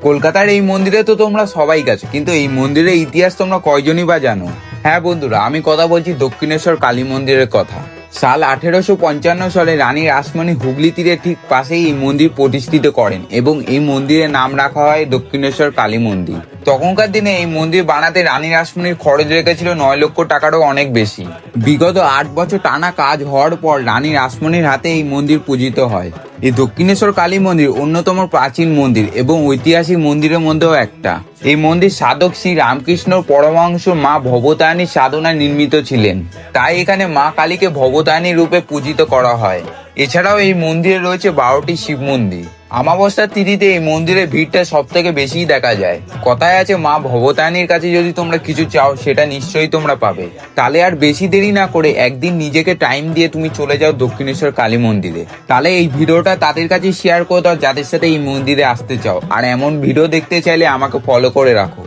কলকাতার এই মন্দিরে তো তোমরা সবাই গেছো, কিন্তু এই মন্দিরের ইতিহাস তোমরা কয়জনই বা জানো? হ্যাঁ বন্ধুরা, আমি কথা বলছি দক্ষিণেশ্বর কালী মন্দিরের কথা। সাল 1855 সালে রানী রাসমণি হুগলি তীরের ঠিক পাশেই এই মন্দির প্রতিষ্ঠিত করেন এবং এই মন্দিরের নাম রাখা হয় দক্ষিণেশ্বর কালী মন্দির। তখনকার দিনে এই মন্দির বানাতে রানী রাসমণির খরচ লেগেছিল 9 লক্ষ টাকারও অনেক বেশি। বিগত 8 বছর টানা কাজ হওয়ার পর রানী রাসমণির হাতে এই মন্দির পূজিত হয়। এই দক্ষিণেশ্বর কালী মন্দির অন্যতম প্রাচীন মন্দির এবং ঐতিহাসিক মন্দিরের মধ্যেও একটা। এই মন্দির সাধক শ্রী রামকৃষ্ণ পরমহংস মা ভবতারিণীর সাধনায় নির্মিত ছিলেন, তাই এখানে মা কালীকে ভবতারিণী রূপে পূজিত করা হয়। এছাড়াও এই মন্দিরে রয়েছে 12টি শিব মন্দির। অমাবস্যার তিথিতে এই মন্দিরের ভিড়টা সব থেকে বেশি দেখা যায়। কথায় আছে, মা ভবতারিণীর কাছে যদি তোমরা কিছু চাও সেটা নিশ্চয়ই তোমরা পাবে। তাহলে আর বেশি দেরি না করে একদিন নিজেকে টাইম দিয়ে তুমি চলে যাও দক্ষিণেশ্বর কালী মন্দিরে। তাহলে এই ভিডিওটা তাদের কাছে শেয়ার করে দাও যাদের সাথে এই মন্দিরে আসতে চাও, আর এমন ভিডিও দেখতে চাইলে আমাকে ফলো করে রাখো।